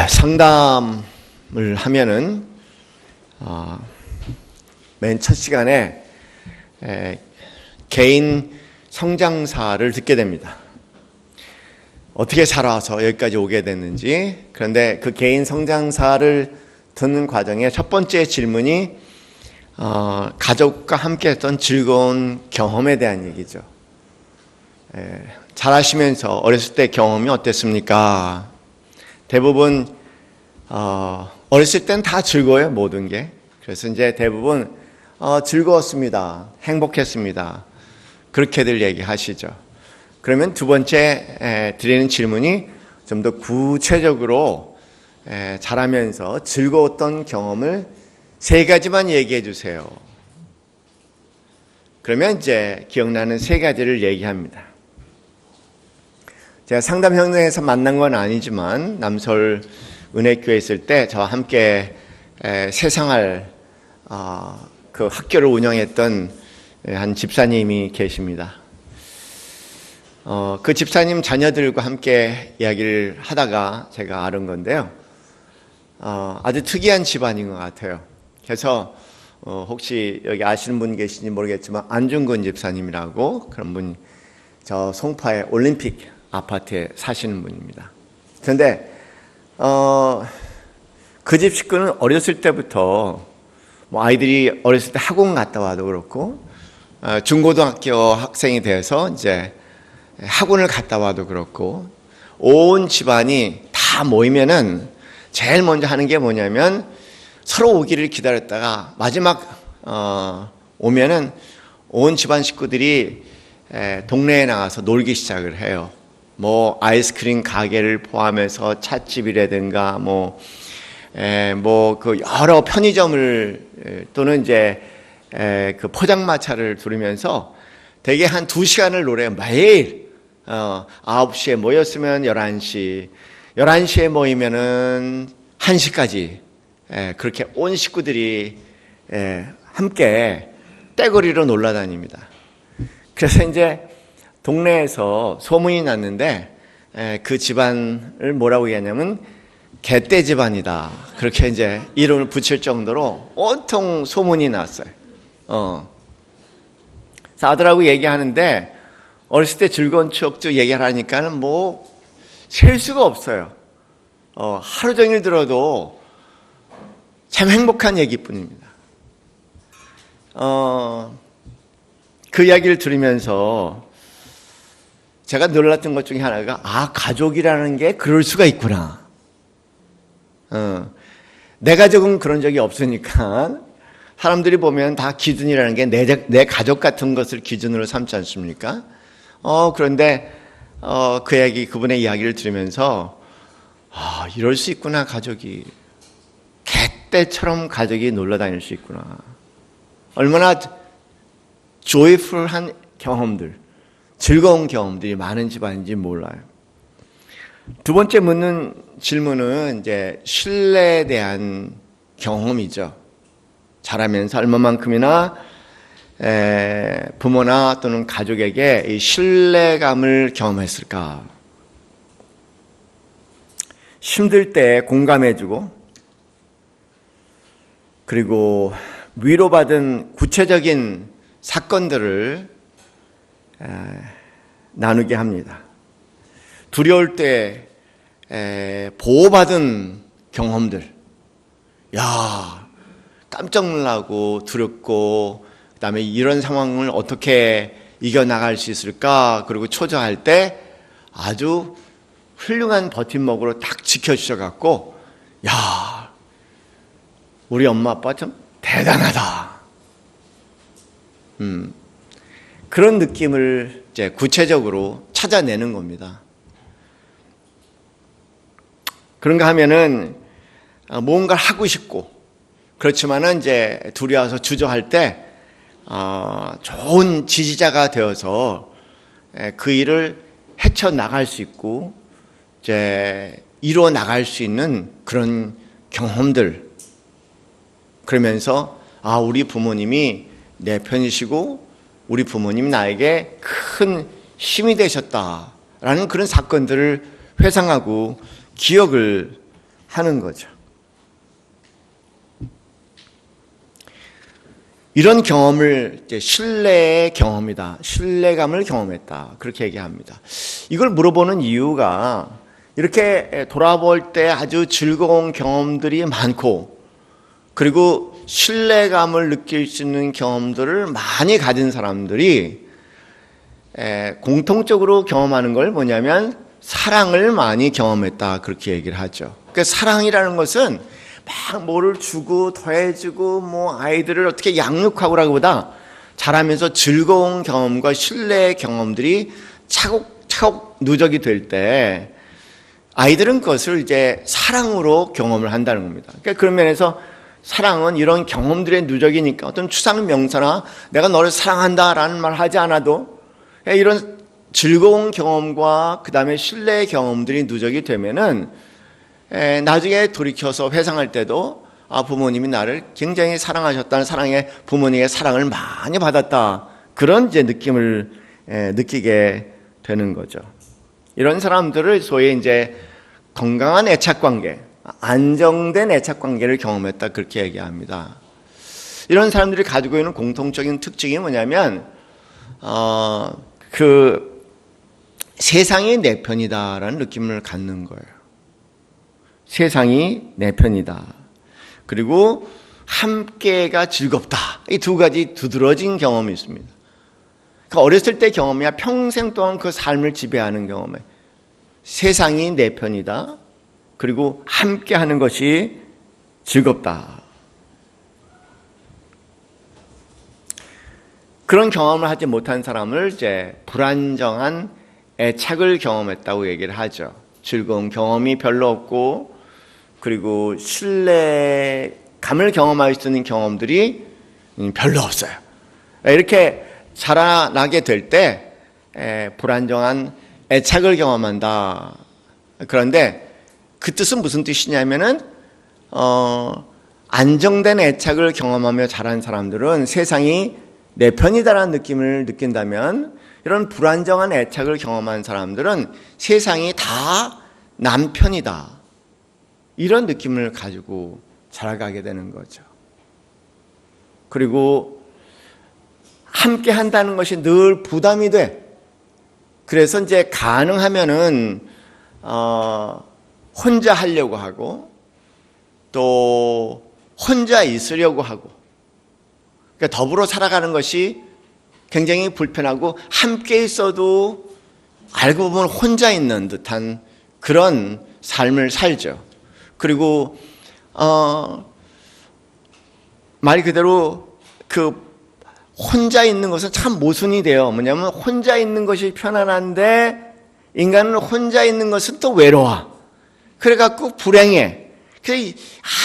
상담을 하면은 맨 첫 시간에 개인 성장사를 듣게 됩니다. 어떻게 살아서 여기까지 오게 됐는지. 그런데 그 개인 성장사를 듣는 과정에 첫 번째 질문이 가족과 함께 했던 즐거운 경험에 대한 얘기죠. 자라시면서 어렸을 때 경험이 어땠습니까? 대부분 어렸을 땐 다 즐거워요, 모든 게. 그래서 이제 대부분 즐거웠습니다, 행복했습니다, 그렇게들 얘기하시죠. 그러면 두 번째 드리는 질문이 좀 더 구체적으로 자라면서 즐거웠던 경험을 세 가지만 얘기해 주세요. 그러면 이제 기억나는 세 가지를 얘기합니다. 제가 상담 현장에서 만난 건 아니지만 남서울 은혜교회에 있을 때 저와 함께 새생활 그 학교를 운영했던 한 집사님이 계십니다. 그 집사님 자녀들과 함께 이야기를 하다가 제가 알은 건데요. 아주 특이한 집안인 것 같아요. 그래서 혹시 여기 아시는 분 계신지 모르겠지만 안중근 집사님이라고 그런 분, 저 송파의 올림픽 아파트에 사시는 분입니다. 그런데 그 집 식구는 어렸을 때부터 아이들이 어렸을 때 학원 갔다 와도 그렇고 중고등학교 학생이 돼서 이제 학원을 갔다 와도 그렇고 온 집안이 다 모이면은 제일 먼저 하는 게 뭐냐면 서로 오기를 기다렸다가 마지막 오면은 온 집안 식구들이 동네에 나가서 놀기 시작을 해요. 아이스크림 가게를 포함해서 찻집이라든가 그 여러 편의점을 또는 이제 그 포장마차를 두르면서 대개 한 2시간을 노래요. 매일 9시에 모였으면 11시, 11시에 모이면은 1시까지 그렇게 온 식구들이 함께 떼거리로 놀러 다닙니다. 그래서 이제 동네에서 소문이 났는데 그 집안을 뭐라고 얘기하냐면 개떼 집안이다, 그렇게 이제 이름을 붙일 정도로 온통 소문이 났어요. 아들하고 얘기하는데 어렸을 때 즐거운 추억도 얘기하니까는 셀 수가 없어요. 하루 종일 들어도 참 행복한 얘기뿐입니다. 그 이야기를 들으면서 제가 놀랐던 것 중에 하나가 가족이라는 게 그럴 수가 있구나. 내 가족은 그런 적이 없으니까 사람들이 보면 다 기준이라는 게 내 가족 같은 것을 기준으로 삼지 않습니까? 그런데 그분의 이야기를 들으면서 이럴 수 있구나, 가족이. 개떼처럼 가족이 놀러 다닐 수 있구나. 얼마나 조이풀한 경험들, 즐거운 경험들이 많은 집안인지 몰라요. 두 번째 묻는 질문은 이제 신뢰에 대한 경험이죠. 자라면서 얼마만큼이나 부모나 또는 가족에게 이 신뢰감을 경험했을까. 힘들 때 공감해주고, 그리고 위로받은 구체적인 사건들을 나누게 합니다. 두려울 때 보호받은 경험들, 깜짝 놀라고 두렵고, 그 다음에 이런 상황을 어떻게 이겨나갈 수 있을까, 그리고 초조할 때 아주 훌륭한 버팀목으로 딱 지켜주셔갖고, 우리 엄마 아빠 참 대단하다. 그런 느낌을 이제 구체적으로 찾아내는 겁니다. 그런가 하면은 뭔가를 하고 싶고, 그렇지만은 이제 두려워서 주저할 때 좋은 지지자가 되어서 그 일을 헤쳐나갈 수 있고 이제 이루어 나갈 수 있는 그런 경험들. 그러면서 우리 부모님이 내 편이시고 우리 부모님 나에게 큰 힘이 되셨다라는 그런 사건들을 회상하고 기억을 하는 거죠. 이런 경험을 이제 신뢰의 경험이다. 신뢰감을 경험했다. 그렇게 얘기합니다. 이걸 물어보는 이유가 이렇게 돌아볼 때 아주 즐거운 경험들이 많고 그리고 신뢰감을 느낄 수 있는 경험들을 많이 가진 사람들이 공통적으로 경험하는 걸 뭐냐면 사랑을 많이 경험했다. 그렇게 얘기를 하죠. 그러니까 사랑이라는 것은 막 뭐를 주고 더해주고 뭐 아이들을 어떻게 양육하고라기보다 자라면서 즐거운 경험과 신뢰의 경험들이 차곡차곡 누적이 될 때 아이들은 그것을 이제 사랑으로 경험을 한다는 겁니다. 그러니까 그런 면에서 사랑은 이런 경험들의 누적이니까 어떤 추상 명사나 내가 너를 사랑한다라는 말 하지 않아도 이런 즐거운 경험과 그 다음에 신뢰의 경험들이 누적이 되면은 나중에 돌이켜서 회상할 때도 부모님이 나를 굉장히 사랑하셨다는 사랑에 부모님의 사랑을 많이 받았다. 그런 이제 느낌을 느끼게 되는 거죠. 이런 사람들을 소위 이제 건강한 애착 관계, 안정된 애착 관계를 경험했다. 그렇게 얘기합니다. 이런 사람들이 가지고 있는 공통적인 특징이 뭐냐면, 세상이 내 편이다라는 느낌을 갖는 거예요. 세상이 내 편이다. 그리고 함께가 즐겁다. 이 두 가지 두드러진 경험이 있습니다. 그러니까 어렸을 때 경험이야 평생 동안 그 삶을 지배하는 경험에 세상이 내 편이다. 그리고 함께하는 것이 즐겁다. 그런 경험을 하지 못한 사람을 이제 불안정한 애착을 경험했다고 얘기를 하죠. 즐거운 경험이 별로 없고 그리고 신뢰감을 경험할 수 있는 경험들이 별로 없어요. 이렇게 자라나게 될 때 불안정한 애착을 경험한다. 그런데 그 뜻은 무슨 뜻이냐면은 안정된 애착을 경험하며 자란 사람들은 세상이 내 편이다라는 느낌을 느낀다면 이런 불안정한 애착을 경험한 사람들은 세상이 다 남 편이다. 이런 느낌을 가지고 자라가게 되는 거죠. 그리고 함께 한다는 것이 늘 부담이 돼. 그래서 이제 가능하면은 혼자 하려고 하고 또 혼자 있으려고 하고 그러니까 더불어 살아가는 것이 굉장히 불편하고 함께 있어도 알고 보면 혼자 있는 듯한 그런 삶을 살죠. 그리고 말 그대로 그 혼자 있는 것은 참 모순이 돼요. 뭐냐면 혼자 있는 것이 편안한데 인간은 혼자 있는 것은 또 외로워. 그래갖고 불행해. 그래서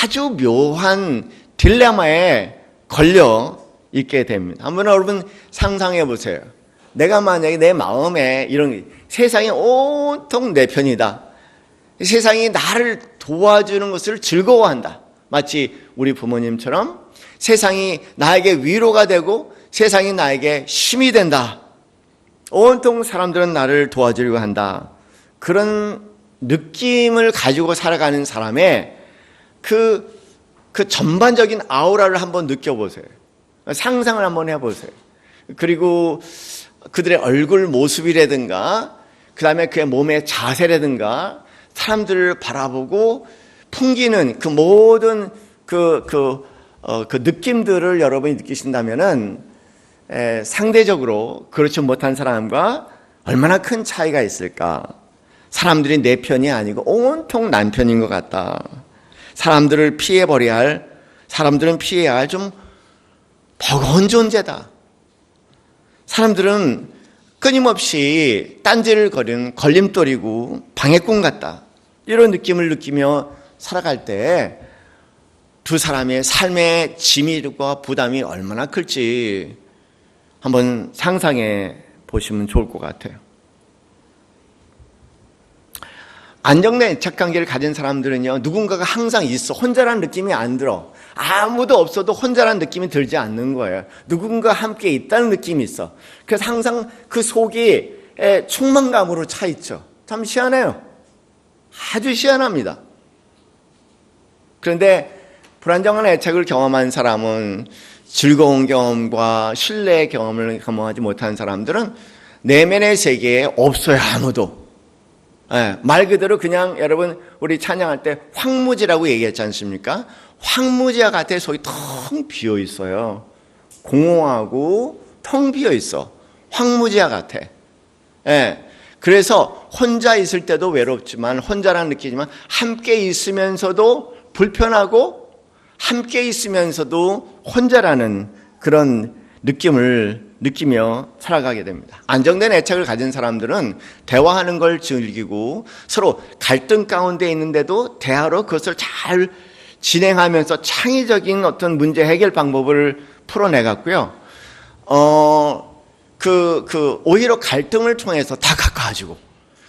아주 묘한 딜레마에 걸려 있게 됩니다. 한번 여러분 상상해 보세요. 내가 만약에 내 마음에 이런 세상이 온통 내 편이다. 세상이 나를 도와주는 것을 즐거워한다. 마치 우리 부모님처럼 세상이 나에게 위로가 되고 세상이 나에게 힘이 된다. 온통 사람들은 나를 도와주려고 한다. 그런 느낌을 가지고 살아가는 사람의 그 전반적인 아우라를 한번 느껴보세요. 상상을 한번 해보세요. 그리고 그들의 얼굴 모습이라든가 그 다음에 그의 몸의 자세라든가 사람들을 바라보고 풍기는 그 모든 그 느낌들을 여러분이 느끼신다면은 상대적으로 그렇지 못한 사람과 얼마나 큰 차이가 있을까. 사람들이 내 편이 아니고 온통 남 편인 것 같다. 사람들은 피해야 할 좀 버거운 존재다. 사람들은 끊임없이 딴지를 거리는 걸림돌이고 방해꾼 같다. 이런 느낌을 느끼며 살아갈 때 두 사람의 삶의 짐과 부담이 얼마나 클지 한번 상상해 보시면 좋을 것 같아요. 안정된 애착관계를 가진 사람들은요, 누군가가 항상 있어. 혼자라는 느낌이 안 들어. 아무도 없어도 혼자라는 느낌이 들지 않는 거예요. 누군가 함께 있다는 느낌이 있어. 그래서 항상 그 속이 충만감으로 차 있죠. 참 희한해요. 아주 희한합니다. 그런데 불안정한 애착을 경험한 사람은, 즐거운 경험과 신뢰의 경험을 경험하지 못한 사람들은 내면의 세계에 없어요, 아무도. 말 그대로 그냥 여러분 우리 찬양할 때 황무지라고 얘기했지 않습니까? 황무지와 같아 속이 텅 비어 있어요. 공허하고 텅 비어 있어. 황무지와 같아. 그래서 혼자 있을 때도 외롭지만, 혼자라는 느끼지만, 함께 있으면서도 불편하고, 함께 있으면서도 혼자라는 그런 느낌을 느끼며 살아가게 됩니다. 안정된 애착을 가진 사람들은 대화하는 걸 즐기고, 서로 갈등 가운데 있는데도 대화로 그것을 잘 진행하면서 창의적인 어떤 문제 해결 방법을 풀어내갔고요. 오히려 갈등을 통해서 다 가까워지고,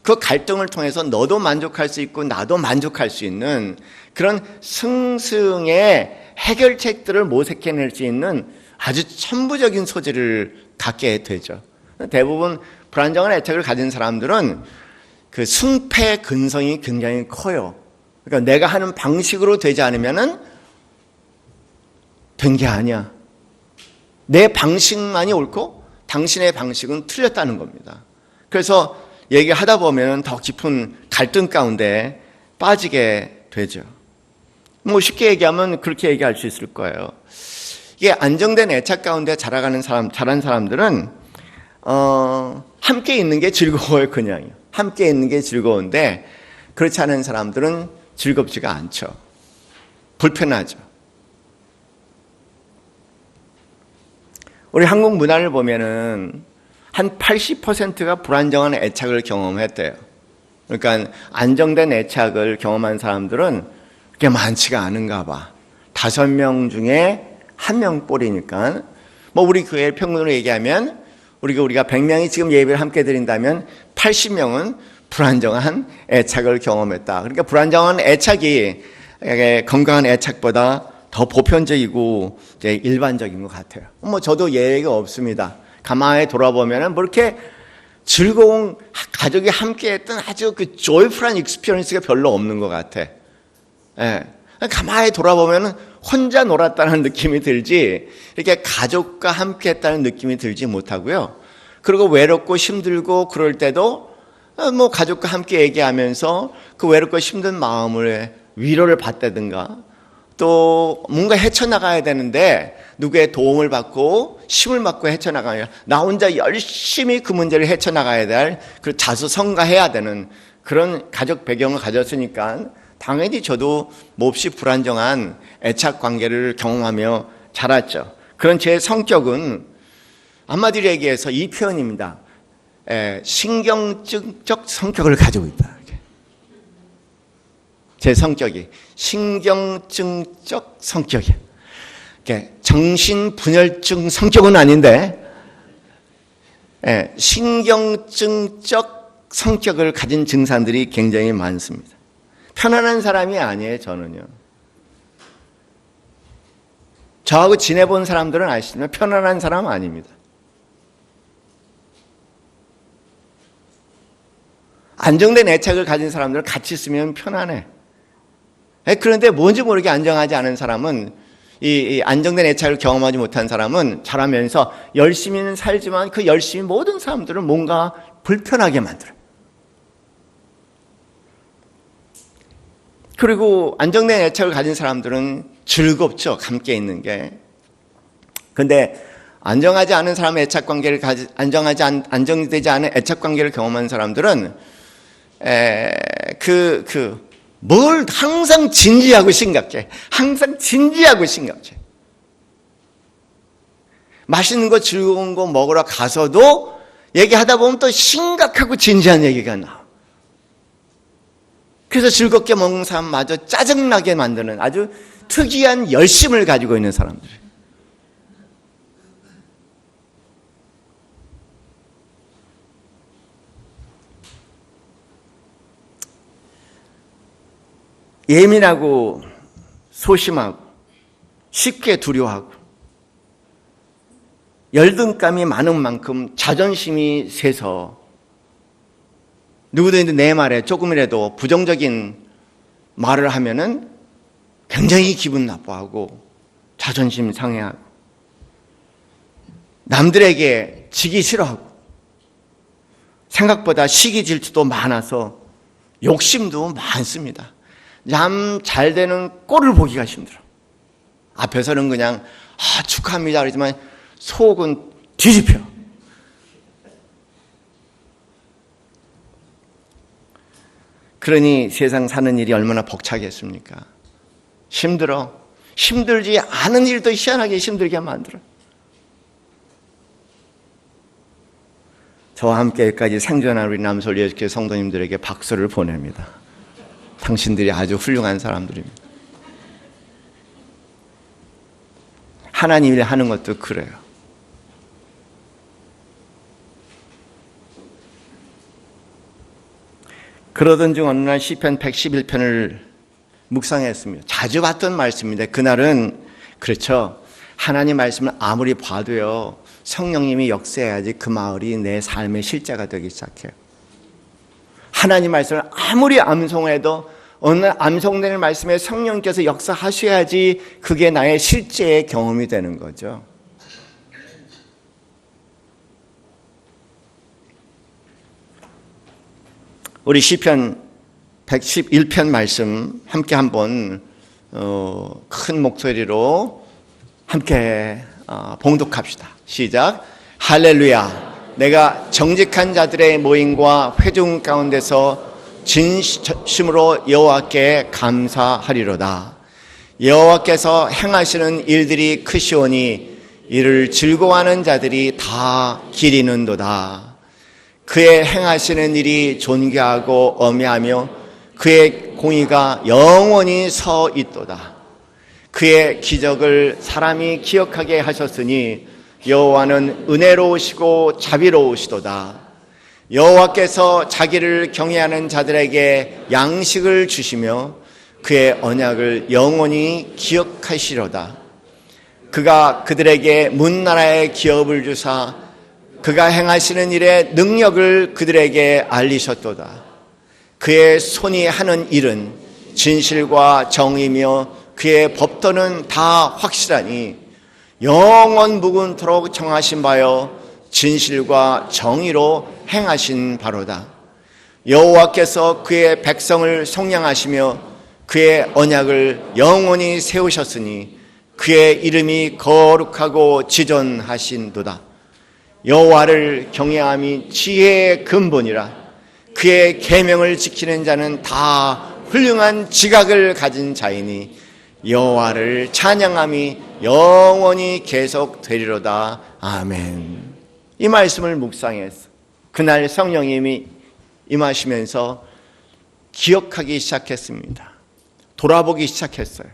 그 갈등을 통해서 너도 만족할 수 있고 나도 만족할 수 있는 그런 승승의 해결책들을 모색해낼 수 있는 아주 천부적인 소질을 갖게 되죠. 대부분 불안정한 애착을 가진 사람들은 그 승패 근성이 굉장히 커요. 그러니까 내가 하는 방식으로 되지 않으면은 된 게 아니야. 내 방식만이 옳고 당신의 방식은 틀렸다는 겁니다. 그래서 얘기하다 보면 더 깊은 갈등 가운데 빠지게 되죠. 뭐 쉽게 얘기하면 그렇게 얘기할 수 있을 거예요. 이게 안정된 애착 가운데 자란 사람들은 함께 있는 게 즐거워요, 그냥요. 함께 있는 게 즐거운데 그렇지 않은 사람들은 즐겁지가 않죠. 불편하죠. 우리 한국 문화를 보면은 한 80%가 불안정한 애착을 경험했대요. 그러니까 안정된 애착을 경험한 사람들은 그렇게 많지가 않은가 봐. 5명 중에 1명 꼴이니까. 뭐 우리 교회 평균으로 얘기하면 우리가 100명이 지금 예배를 함께 드린다면 80명은 불안정한 애착을 경험했다. 그러니까 불안정한 애착이 건강한 애착보다 더 보편적이고 이제 일반적인 것 같아요. 뭐 저도 예외가 없습니다. 가만히 돌아보면은 뭐 이렇게 즐거운 가족이 함께했던 아주 그 조이풀한 익스피리언스가 별로 없는 것 같아. 가만히 돌아보면은 혼자 놀았다는 느낌이 들지, 이렇게 가족과 함께했다는 느낌이 들지 못하고요. 그리고 외롭고 힘들고 그럴 때도 뭐 가족과 함께 얘기하면서 그 외롭고 힘든 마음을 위로를 받다든가, 또 뭔가 헤쳐나가야 되는데 누구의 도움을 받고 힘을 받고 헤쳐나가야, 나 혼자 열심히 그 문제를 헤쳐나가야 될, 그 자수성가해야 되는 그런 가족 배경을 가졌으니까 당연히 저도 몹시 불안정한 애착 관계를 경험하며 자랐죠. 그런 제 성격은 한마디로 얘기해서 이 표현입니다. 신경증적 성격을 가지고 있다. 제 성격이 신경증적 성격이에요. 정신분열증 성격은 아닌데 신경증적 성격을 가진 증상들이 굉장히 많습니다. 편안한 사람이 아니에요, 저는요. 저하고 지내본 사람들은 아시지만 편안한 사람 아닙니다. 안정된 애착을 가진 사람들은 같이 있으면 편안해. 그런데 뭔지 모르게 안정하지 않은 사람은, 이 안정된 애착을 경험하지 못한 사람은 자라면서 열심히는 살지만 그 열심히 모든 사람들은 뭔가 불편하게 만들어요. 그리고 안정된 애착을 가진 사람들은 즐겁죠, 함께 있는 게. 근데 안정하지 않은 사람의 애착 관계를 안정되지 않은 애착 관계를 경험한 사람들은 뭘 항상 진지하고 심각해. 항상 진지하고 심각해. 맛있는 거 즐거운 거 먹으러 가서도 얘기하다 보면 또 심각하고 진지한 얘기가 나와. 그래서 즐겁게 먹는 사람마저 짜증나게 만드는 아주 특이한 열심을 가지고 있는 사람들. 예민하고 소심하고 쉽게 두려워하고 열등감이 많은 만큼 자존심이 세서 누구든지 내 말에 조금이라도 부정적인 말을 하면은 굉장히 기분 나빠하고 자존심 상해하고 남들에게 지기 싫어하고 생각보다 시기 질투도 많아서 욕심도 많습니다. 참 잘 되는 꼴을 보기가 힘들어. 앞에서는 그냥 축하합니다 그러지만 속은 뒤집혀. 그러니 세상 사는 일이 얼마나 벅차겠습니까? 힘들어. 힘들지 않은 일도 희한하게 힘들게 만들어. 저와 함께 여기까지 생존한 우리 남서울 예수교회 성도님들에게 박수를 보냅니다. 당신들이 아주 훌륭한 사람들입니다. 하나님이 하는 것도 그래요. 그러던 중 어느 날 시편 111편을 묵상했습니다. 자주 봤던 말씀인데 그날은 그렇죠. 하나님 말씀을 아무리 봐도요. 성령님이 역사해야지 그 마을이 내 삶의 실제가 되기 시작해요. 하나님 말씀을 아무리 암송해도 어느 날 암송되는 말씀에 성령께서 역사하셔야지 그게 나의 실제의 경험이 되는 거죠. 우리 시편 111편 말씀 함께 한번 큰 목소리로 함께 봉독합시다. 시작. 할렐루야. 내가 정직한 자들의 모임과 회중 가운데서 진심으로 여호와께 감사하리로다. 여호와께서 행하시는 일들이 크시오니 이를 즐거워하는 자들이 다 기리는도다. 그의 행하시는 일이 존귀하고 엄미하며 그의 공의가 영원히 서 있도다. 그의 기적을 사람이 기억하게 하셨으니 여호와는 은혜로우시고 자비로우시도다. 여호와께서 자기를 경외하는 자들에게 양식을 주시며 그의 언약을 영원히 기억하시로다. 그가 그들에게 문나라의 기업을 주사 그가 행하시는 일의 능력을 그들에게 알리셨도다. 그의 손이 하는 일은 진실과 정의며 그의 법도는 다 확실하니 영원 무궁토록 정하신 바여 진실과 정의로 행하신 바로다. 여호와께서 그의 백성을 속량하시며 그의 언약을 영원히 세우셨으니 그의 이름이 거룩하고 지존하신도다. 여호와를 경외함이 지혜의 근본이라. 그의 계명을 지키는 자는 다 훌륭한 지각을 가진 자이니 여호와를 찬양함이 영원히 계속되리로다. 아멘. 이 말씀을 묵상했어. 그날 성령님이 임하시면서 기억하기 시작했습니다. 돌아보기 시작했어요.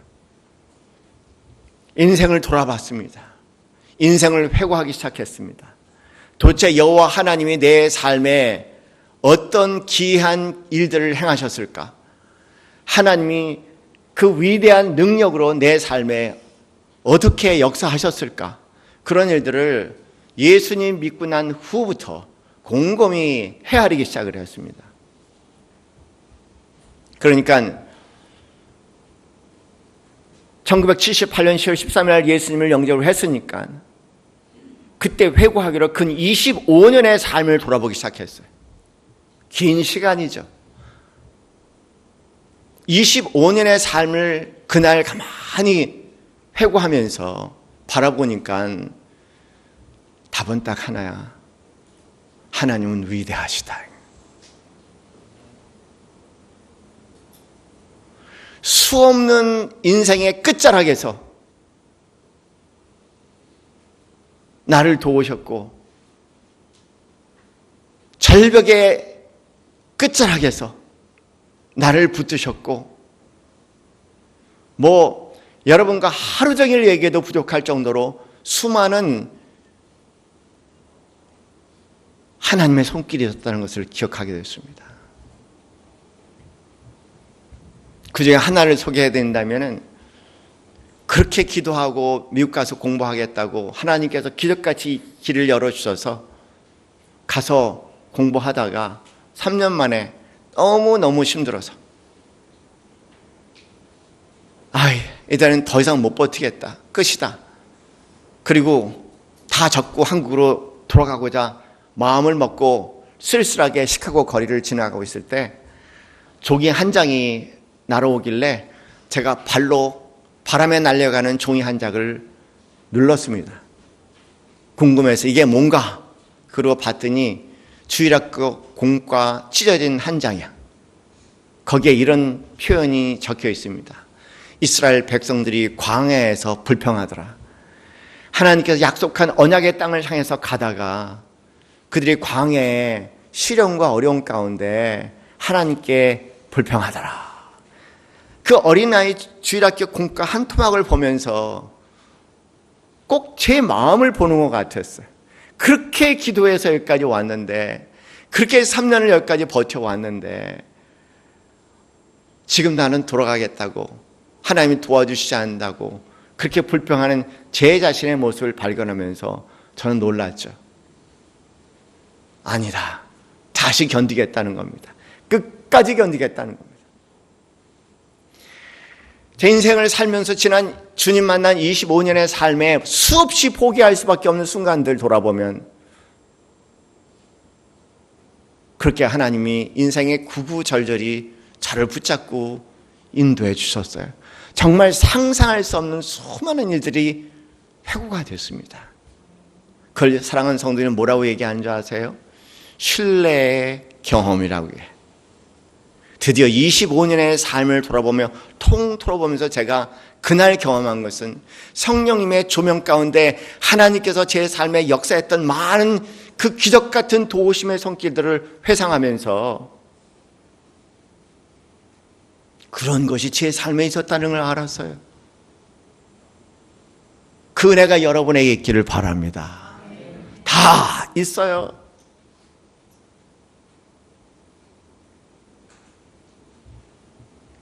인생을 돌아봤습니다. 인생을 회고하기 시작했습니다. 도대체 여호와 하나님이 내 삶에 어떤 기이한 일들을 행하셨을까? 하나님이 그 위대한 능력으로 내 삶에 어떻게 역사하셨을까? 그런 일들을 예수님 믿고 난 후부터 곰곰이 헤아리기 시작을 했습니다. 그러니까 1978년 10월 13일 날 예수님을 영접을 했으니까 그때 회고하기로 근 25년의 삶을 돌아보기 시작했어요. 긴 시간이죠. 25년의 삶을 그날 가만히 회고하면서 바라보니까 답은 딱 하나야. 하나님은 위대하시다. 수없는 인생의 끝자락에서 나를 도우셨고 절벽의 끝자락에서 나를 붙드셨고 여러분과 하루 종일 얘기해도 부족할 정도로 수많은 하나님의 손길이었다는 것을 기억하게 됐습니다. 그 중에 하나를 소개해야 된다면 그렇게 기도하고 미국 가서 공부하겠다고 하나님께서 기적같이 길을 열어주셔서 가서 공부하다가 3년 만에 너무너무 힘들어서 이제는 더 이상 못 버티겠다. 끝이다. 그리고 다 접고 한국으로 돌아가고자 마음을 먹고 쓸쓸하게 시카고 거리를 지나가고 있을 때 종이 한 장이 날아오길래 제가 발로 바람에 날려가는 종이 한 장을 눌렀습니다. 궁금해서 이게 뭔가? 그러고 봤더니 주일학교 공과 찢어진 한 장이야. 거기에 이런 표현이 적혀 있습니다. 이스라엘 백성들이 광야에서 불평하더라. 하나님께서 약속한 언약의 땅을 향해서 가다가 그들이 광야에 시련과 어려움 가운데 하나님께 불평하더라. 그 어린아이 주일학교 공과 한 토막을 보면서 꼭 제 마음을 보는 것 같았어요. 그렇게 기도해서 여기까지 왔는데, 그렇게 3년을 여기까지 버텨왔는데 지금 나는 돌아가겠다고, 하나님이 도와주시지 않는다고 그렇게 불평하는 제 자신의 모습을 발견하면서 저는 놀랐죠. 아니다. 다시 견디겠다는 겁니다. 끝까지 견디겠다는 겁니다. 제 인생을 살면서 지난 주님 만난 25년의 삶에 수없이 포기할 수밖에 없는 순간들 돌아보면 그렇게 하나님이 인생의 구구절절히 저를 붙잡고 인도해 주셨어요. 정말 상상할 수 없는 수많은 일들이 회고가 됐습니다. 그걸 사랑하는 성도들은 뭐라고 얘기하는 줄 아세요? 신뢰의 경험이라고 해요. 드디어 25년의 삶을 돌아보며 통틀어보면서 제가 그날 경험한 것은 성령님의 조명 가운데 하나님께서 제 삶에 역사했던 많은 그 기적 같은 도우심의 손길들을 회상하면서 그런 것이 제 삶에 있었다는 걸 알았어요. 그 은혜가 여러분에게 있기를 바랍니다. 다 있어요.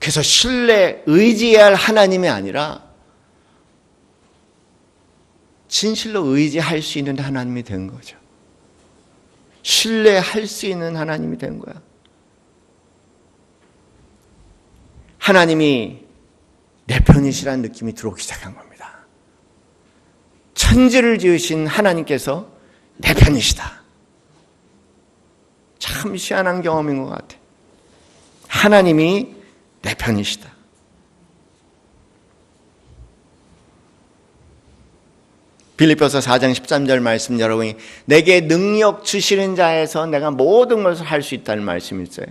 그래서 신뢰, 의지해야 할 하나님이 아니라 진실로 의지할 수 있는 하나님이 된 거죠. 신뢰할 수 있는 하나님이 된 거야. 하나님이 내 편이시라는 느낌이 들어오기 시작한 겁니다. 천지를 지으신 하나님께서 내 편이시다. 참 희한한 경험인 것 같아. 하나님이 내 편이시다. 빌립보서 4장 13절 말씀 여러분이 내게 능력 주시는 자에서 내가 모든 것을 할 수 있다는 말씀이 있어요.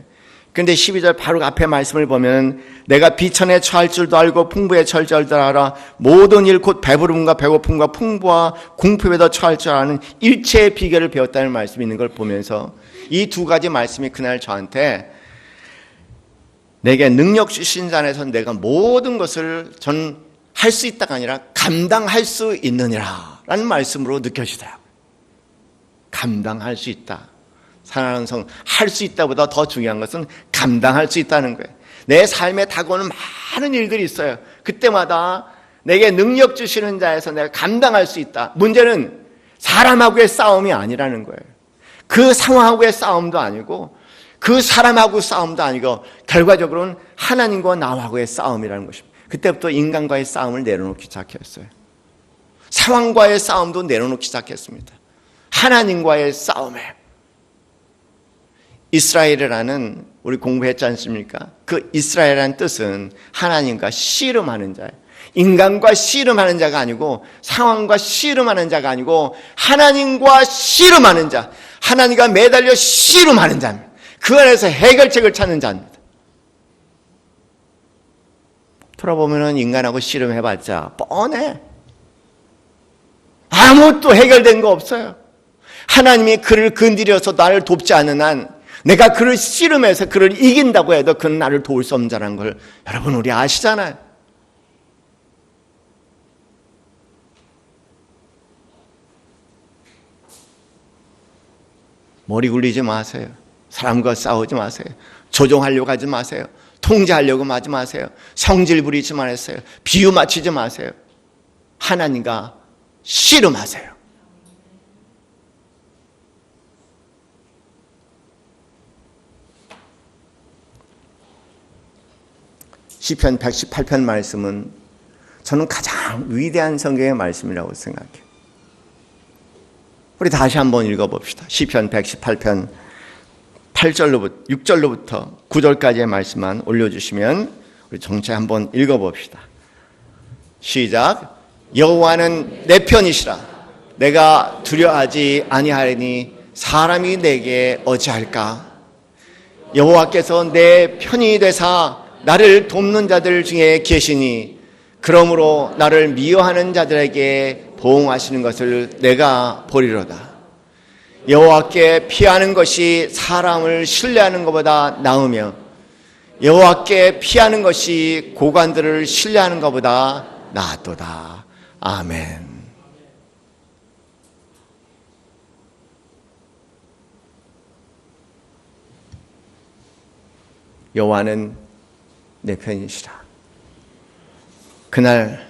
그런데 12절 바로 앞에 말씀을 보면 내가 비천에 처할 줄도 알고 풍부에 처할 줄도 알아 모든 일 곧 배부름과 배고픔과 풍부와 궁핍에도 처할 줄 아는 일체의 비결을 배웠다는 말씀이 있는 걸 보면서 이 두 가지 말씀이 그날 저한테 내게 능력 주신 자 안에서 내가 모든 것을 전 할 수 있다가 아니라 감당할 수 있느니라 라는 말씀으로 느껴지더라고요. 감당할 수 있다. 사랑하는 성, 할 수 있다보다 더 중요한 것은 감당할 수 있다는 거예요. 내 삶에 다가오는 많은 일들이 있어요. 그때마다 내게 능력 주시는 자에서 내가 감당할 수 있다. 문제는 사람하고의 싸움이 아니라는 거예요. 그 상황하고의 싸움도 아니고 그 사람하고 싸움도 아니고 결과적으로는 하나님과 나하고의 싸움이라는 것입니다. 그때부터 인간과의 싸움을 내려놓기 시작했어요. 상황과의 싸움도 내려놓기 시작했습니다. 하나님과의 싸움에 이스라엘이라는 우리 공부했지 않습니까? 그 이스라엘이라는 뜻은 하나님과 씨름하는 자예요. 인간과 씨름하는 자가 아니고 상황과 씨름하는 자가 아니고 하나님과 씨름하는 자, 하나님과 매달려 씨름하는 자입니다. 그 안에서 해결책을 찾는 자입니다. 돌아보면 인간하고 씨름해봤자 뻔해. 아무것도 해결된 거 없어요. 하나님이 그를 건드려서 나를 돕지 않는 한 내가 그를 씨름해서 그를 이긴다고 해도 그는 나를 도울 수 없는 자라는 걸 여러분 우리 아시잖아요. 머리 굴리지 마세요. 사람과 싸우지 마세요. 조종하려고 하지 마세요. 통제하려고 하지 마세요. 성질 부리지 마세요. 비유 맞추지 마세요. 하나님과 씨름하세요. 시편 118편 말씀은 저는 가장 위대한 성경의 말씀이라고 생각해요. 우리 다시 한번 읽어봅시다. 시편 118편 6절로부터 9절까지의 말씀만 올려주시면 우리 정체 한번 읽어봅시다. 시작. 여호와는 내 편이시라. 내가 두려워하지 아니하리니 사람이 내게 어찌할까. 여호와께서 내 편이 되사 나를 돕는 자들 중에 계시니 그러므로 나를 미워하는 자들에게 보응하시는 것을 내가 보리로다. 여호와께 피하는 것이 사람을 신뢰하는 것보다 나으며 여호와께 피하는 것이 고관들을 신뢰하는 것보다 나았도다. 아멘. 여호와는 내 편이시라. 그날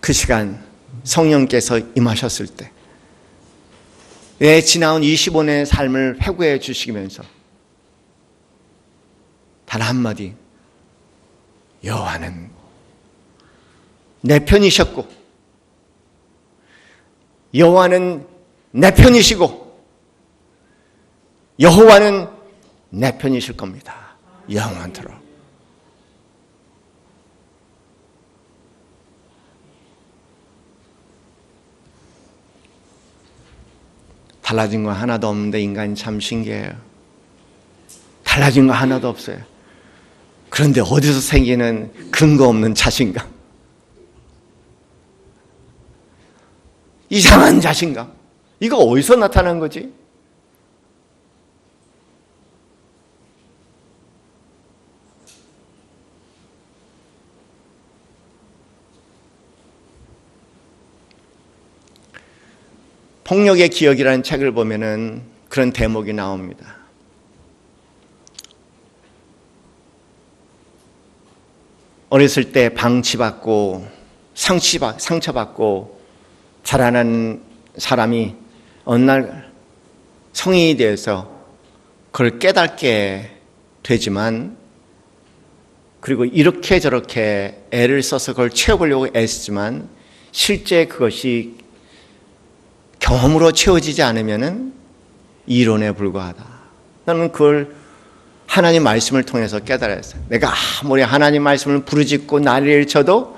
그 시간 성령께서 임하셨을 때 내 지나온 25년의 삶을 회고해 주시면서 단 한마디, 여호와는 내 편이셨고 여호와는 내 편이시고 여호와는 내 편이실 겁니다. 영원토록. 달라진 거 하나도 없는데 인간이 참 신기해요. 달라진 거 하나도 없어요. 그런데 어디서 생기는 근거 없는 자신감, 이상한 자신감, 이거 어디서 나타난 거지? 폭력의 기억이라는 책을 보면은 그런 대목이 나옵니다. 어렸을 때 방치받고 상처받고 자라난 사람이 어느 날 성인이 되어서 그걸 깨닫게 되지만, 그리고 이렇게 저렇게 애를 써서 그걸 채워보려고 애쓰지만 실제 그것이 경험으로 채워지지 않으면 이론에 불과하다. 나는 그걸 하나님 말씀을 통해서 깨달았어요. 내가 아무리 하나님 말씀을 부르짖고 난리를 쳐도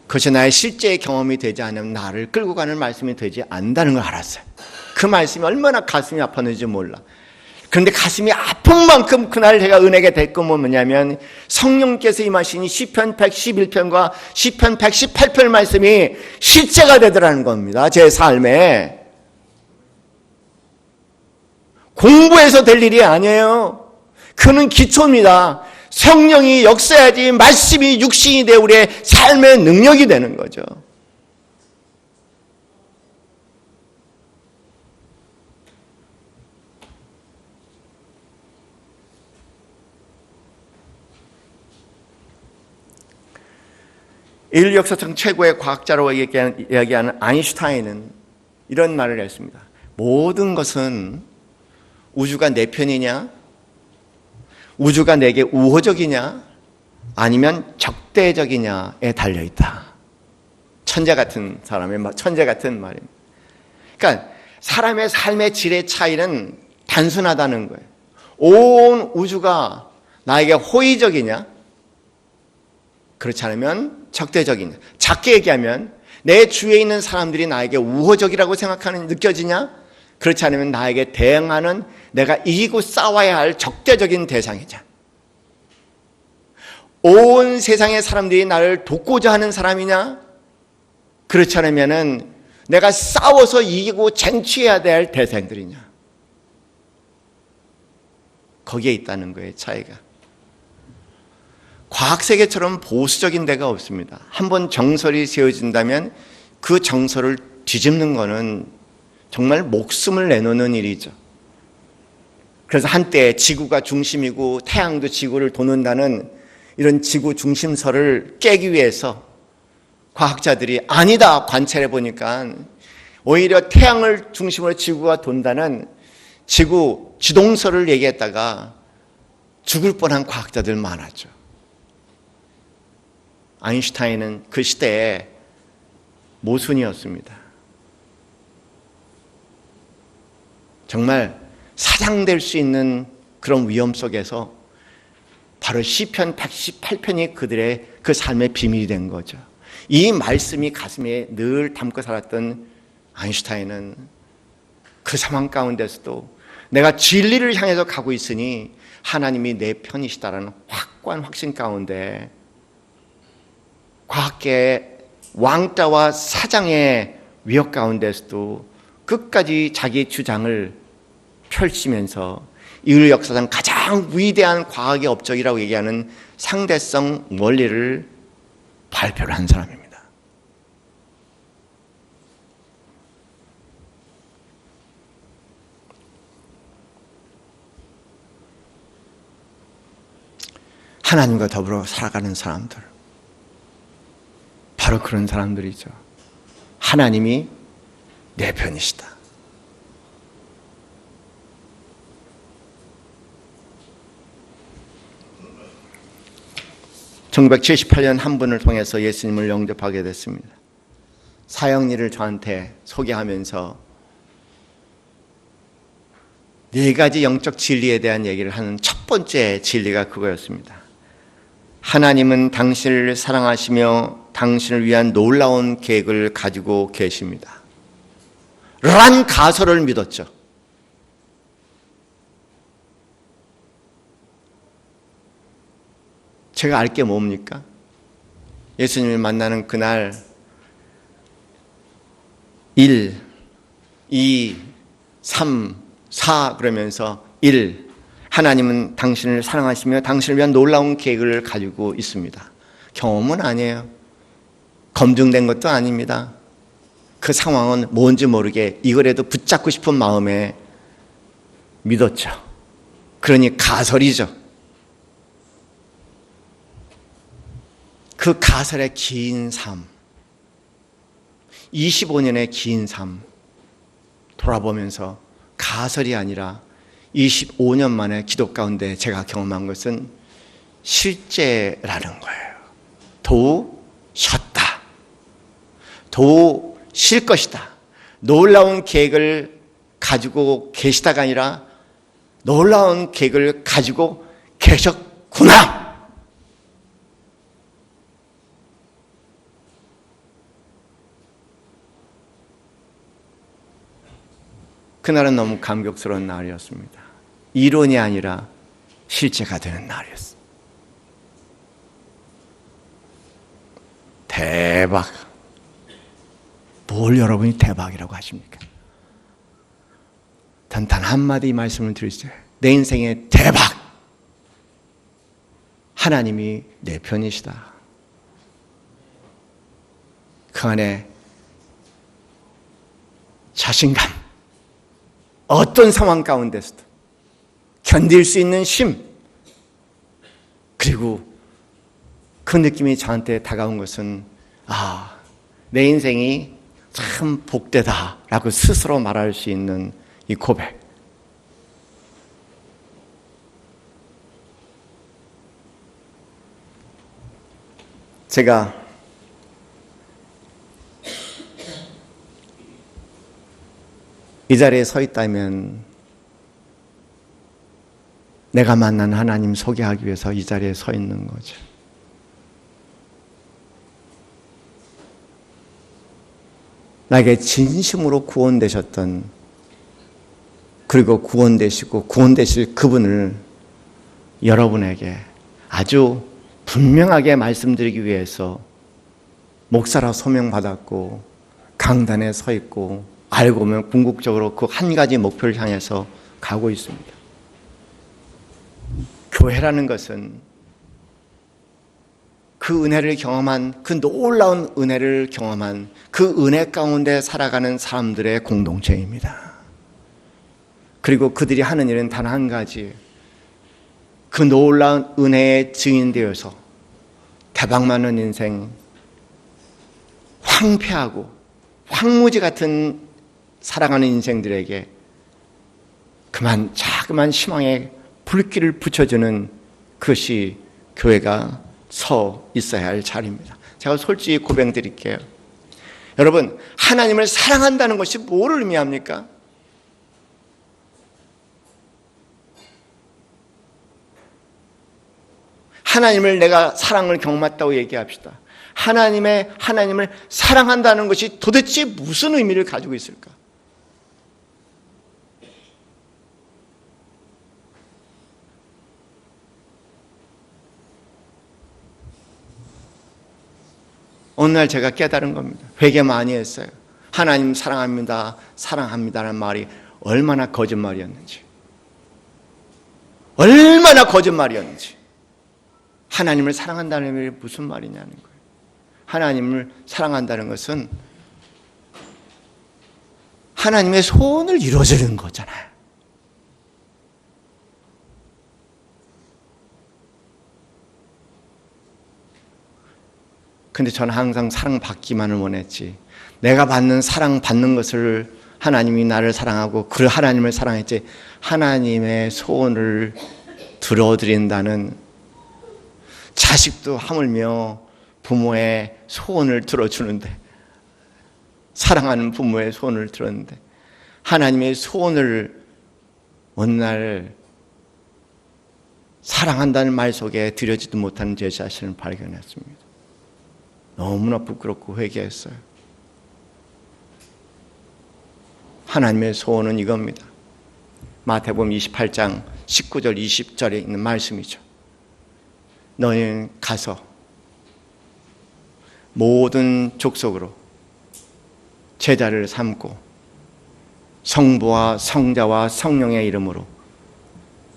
그것이 나의 실제 경험이 되지 않으면 나를 끌고 가는 말씀이 되지 않는다는 걸 알았어요. 그 말씀이 얼마나 가슴이 아팠는지 몰라. 그런데 가슴이 아픈 만큼 그날 제가 은혜가 됐건 뭐냐면 성령께서 임하시니 시편 111편과 시편 118편 말씀이 실제가 되더라는 겁니다. 제 삶에. 공부해서 될 일이 아니에요. 그는 기초입니다. 성령이 역사해야지 말씀이 육신이 되어 우리의 삶의 능력이 되는 거죠. 인류 역사상 최고의 과학자로 이야기하는 아인슈타인은 이런 말을 했습니다. 모든 것은 우주가 내 편이냐, 우주가 내게 우호적이냐, 아니면 적대적이냐에 달려있다. 천재 같은 말입니다. 그러니까 사람의 삶의 질의 차이는 단순하다는 거예요. 온 우주가 나에게 호의적이냐, 그렇지 않으면 적대적이냐. 작게 얘기하면 내 주위에 있는 사람들이 나에게 우호적이라고 느껴지냐, 그렇지 않으면 나에게 대응하는 내가 이기고 싸워야 할 적대적인 대상이냐. 온 세상의 사람들이 나를 돕고자 하는 사람이냐, 그렇지 않으면 내가 싸워서 이기고 쟁취해야 될 대상들이냐. 거기에 있다는 거예요, 차이가. 과학세계처럼 보수적인 데가 없습니다. 한번 정설이 세워진다면 그 정설을 뒤집는 거는 정말 목숨을 내놓는 일이죠. 그래서 한때 지구가 중심이고 태양도 지구를 도는다는 이런 지구 중심설을 깨기 위해서 과학자들이 아니다 관찰해 보니까 오히려 태양을 중심으로 지구가 돈다는 지구 지동설을 얘기했다가 죽을 뻔한 과학자들 많았죠. 아인슈타인은 그 시대의 모순이었습니다. 정말 사장될 수 있는 그런 위험 속에서 바로 시편 118편이 그들의 그 삶의 비밀이 된 거죠. 이 말씀이 가슴에 늘 담고 살았던 아인슈타인은 그 상황 가운데서도 내가 진리를 향해서 가고 있으니 하나님이 내 편이시다라는 확고한 확신 가운데 과학계의 왕따와 사장의 위협 가운데서도 끝까지 자기의 주장을 펼치면서 인류 역사상 가장 위대한 과학의 업적이라고 얘기하는 상대성 원리를 발표를 한 사람입니다. 하나님과 더불어 살아가는 사람들, 바로 그런 사람들이죠. 하나님이 내 편이시다. (1978년) 한 분을 통해서 예수님을 영접하게 됐습니다. 사형리를 저한테 소개하면서 네 가지 영적 진리에 대한 얘기를 하는 첫 번째 진리가 그거였습니다. 하나님은 당신을 사랑하시며 당신을 위한 놀라운 계획을 가지고 계십니다. 라는 가설을 믿었죠. 제가 알 게 뭡니까? 예수님을 만나는 그날 1, 2, 3, 4 그러면서 1. 하나님은 당신을 사랑하시며 당신을 위한 놀라운 계획을 가지고 있습니다. 경험은 아니에요. 검증된 것도 아닙니다. 그 상황은 뭔지 모르게 이거라도 붙잡고 싶은 마음에 믿었죠. 그러니 가설이죠. 그 가설의 긴 삶, 25년의 긴 삶 돌아보면서 가설이 아니라 25년 만에 기도 가운데 제가 경험한 것은 실제라는 거예요. 도우 쉬었다. 도우 쉴 것이다. 놀라운 계획을 가지고 계시다가 아니라 놀라운 계획을 가지고 계셨구나. 그날은 너무 감격스러운 날이었습니다. 이론이 아니라 실제가 되는 날이었어요. 대박. 뭘 여러분이 대박이라고 하십니까? 단 한마디 말씀을 드리세요. 내 인생의 대박. 하나님이 내 편이시다. 그 안에 자신감, 어떤 상황 가운데서도 견딜 수 있는 힘, 그리고 그 느낌이 저한테 다가온 것은 내 인생이 참 복되다라고 스스로 말할 수 있는 이 고백. 제가 이 자리에 서 있다면 내가 만난 하나님 소개하기 위해서 이 자리에 서 있는 거죠. 나에게 진심으로 구원되셨던, 그리고 구원되시고 구원되실 그분을 여러분에게 아주 분명하게 말씀드리기 위해서 목사라 소명받았고 강단에 서 있고 알고 보면 궁극적으로 그 한 가지 목표를 향해서 가고 있습니다. 교회라는 것은 그 은혜를 경험한, 그 놀라운 은혜를 경험한 그 은혜 가운데 살아가는 사람들의 공동체입니다. 그리고 그들이 하는 일은 단 한 가지, 그 놀라운 은혜의 증인되어서 대박나는 인생, 황폐하고 황무지 같은 살아가는 인생들에게 그만 자그만 희망의 불길을 붙여주는, 그것이 교회가 서 있어야 할 자리입니다. 제가 솔직히 고백드릴게요. 여러분, 하나님을 사랑한다는 것이 뭐를 의미합니까? 하나님을 내가 사랑을 경험했다고 얘기합시다. 하나님을 사랑한다는 것이 도대체 무슨 의미를 가지고 있을까? 어느 날 제가 깨달은 겁니다. 회개 많이 했어요. 하나님 사랑합니다, 사랑합니다라는 말이 얼마나 거짓말이었는지. 얼마나 거짓말이었는지. 하나님을 사랑한다는 게 무슨 말이냐는 거예요. 하나님을 사랑한다는 것은 하나님의 소원을 이루어주는 거잖아요. 근데 저는 항상 사랑받기만을 원했지, 내가 받는 사랑 받는 것을 하나님이 나를 사랑하고 그 하나님을 사랑했지, 하나님의 소원을 들어드린다는, 자식도 하물며 부모의 소원을 들어주는데, 사랑하는 부모의 소원을 들었는데 하나님의 소원을 어느 날 사랑한다는 말 속에 들여지도 못하는 제 자신을 발견했습니다. 너무나 부끄럽고 회개했어요. 하나님의 소원은 이겁니다. 마태복음 28장 19절 20절에 있는 말씀이죠. 너희는 가서 모든 족속으로 제자를 삼고 성부와 성자와 성령의 이름으로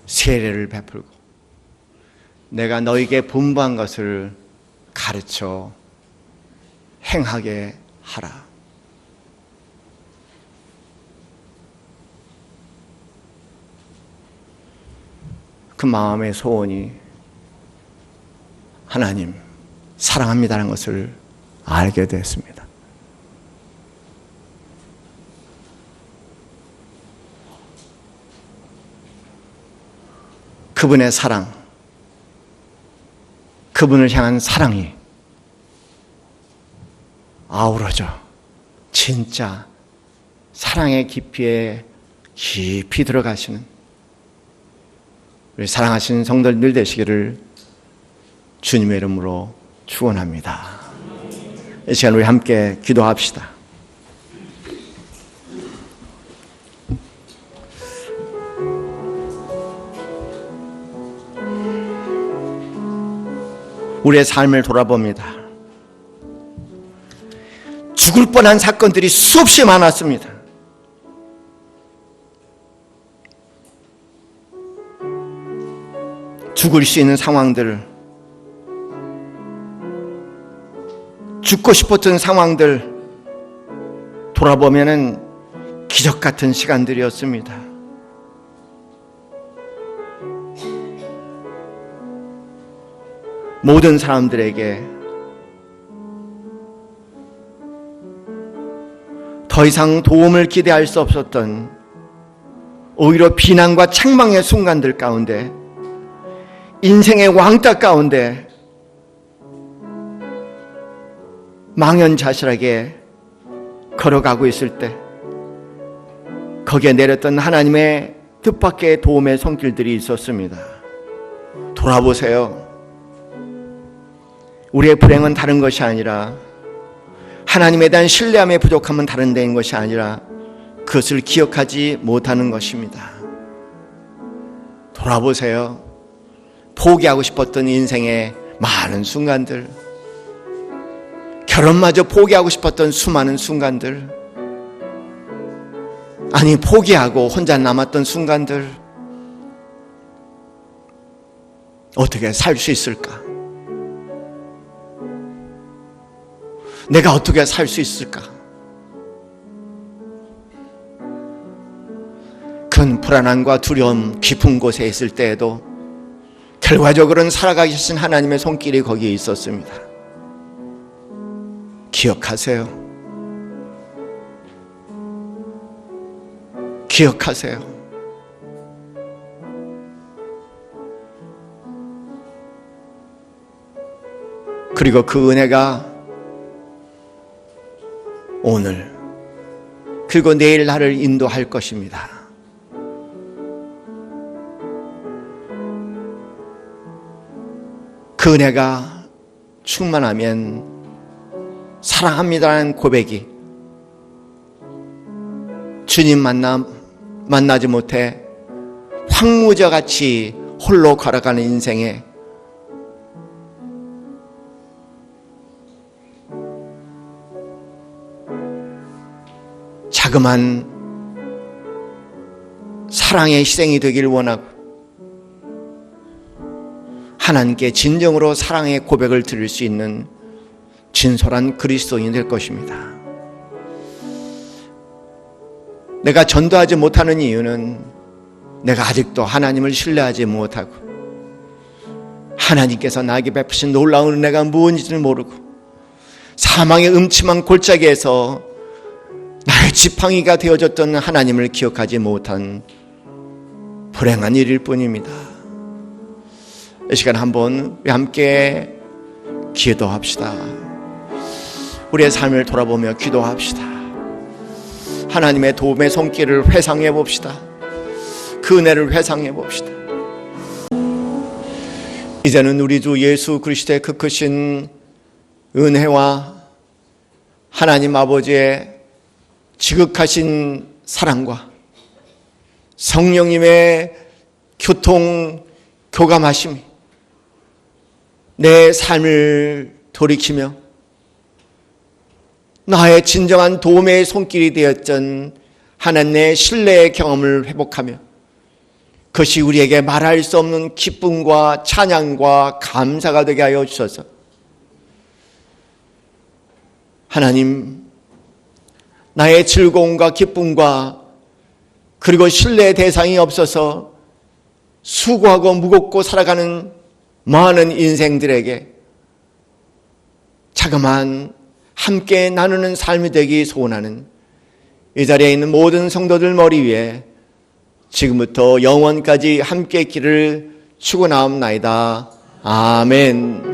세례를 베풀고 내가 너희에게 분부한 것을 가르쳐 행하게 하라. 그 마음의 소원이 하나님 사랑합니다라는 것을 알게 됐습니다. 그분의 사랑, 그분을 향한 사랑이 아우러져 진짜 사랑의 깊이에 깊이 들어가시는 우리 사랑하시는 성도들 되시기를 주님의 이름으로 축원합니다. 이 시간 우리 함께 기도합시다. 우리의 삶을 돌아봅니다. 죽을 뻔한 사건들이 수없이 많았습니다. 죽을 수 있는 상황들, 죽고 싶었던 상황들 돌아보면은 기적 같은 시간들이었습니다. 모든 사람들에게 더 이상 도움을 기대할 수 없었던, 오히려 비난과 책망의 순간들 가운데, 인생의 왕따 가운데 망연자실하게 걸어가고 있을 때 거기에 내렸던 하나님의 뜻밖의 도움의 손길들이 있었습니다. 돌아보세요. 우리의 불행은 다른 것이 아니라, 하나님에 대한 신뢰함의 부족함은 다른 데인 것이 아니라 그것을 기억하지 못하는 것입니다. 돌아보세요. 포기하고 싶었던 인생의 많은 순간들, 결혼마저 포기하고 싶었던 수많은 순간들, 아니 포기하고 혼자 남았던 순간들, 어떻게 살 수 있을까? 내가 어떻게 살 수 있을까? 큰 불안함과 두려움 깊은 곳에 있을 때에도 결과적으로는 살아가기 계신 하나님의 손길이 거기에 있었습니다. 기억하세요. 기억하세요. 그리고 그 은혜가 오늘 그리고 내일 나를 인도할 것입니다. 그 은혜가 충만하면 사랑합니다라는 고백이 주님 만나지 못해 황무저같이 홀로 걸어가는 인생에 자그만 사랑의 희생이 되길 원하고 하나님께 진정으로 사랑의 고백을 드릴 수 있는 진솔한 그리스도인이 될 것입니다. 내가 전도하지 못하는 이유는 내가 아직도 하나님을 신뢰하지 못하고 하나님께서 나에게 베푸신 놀라운 은혜가 무엇인지를 모르고 사망의 음침한 골짜기에서 나의 지팡이가 되어줬던 하나님을 기억하지 못한 불행한 일일 뿐입니다. 이 시간 한번 우리 함께 기도합시다. 우리의 삶을 돌아보며 기도합시다. 하나님의 도움의 손길을 회상해 봅시다. 그 은혜를 회상해 봅시다. 이제는 우리 주 예수 그리스도의 그 크신 은혜와 하나님 아버지의 지극하신 사랑과 성령님의 교감하심이 내 삶을 돌이키며 나의 진정한 도움의 손길이 되었던 하나님의 신뢰의 경험을 회복하며 그것이 우리에게 말할 수 없는 기쁨과 찬양과 감사가 되게 하여 주셔서 하나님, 나의 즐거움과 기쁨과 그리고 신뢰의 대상이 없어서 수고하고 무겁고 살아가는 많은 인생들에게 자그마한 함께 나누는 삶이 되기 소원하는 이 자리에 있는 모든 성도들 머리 위에 지금부터 영원까지 함께 있기를 축원하옵나이다. 아멘.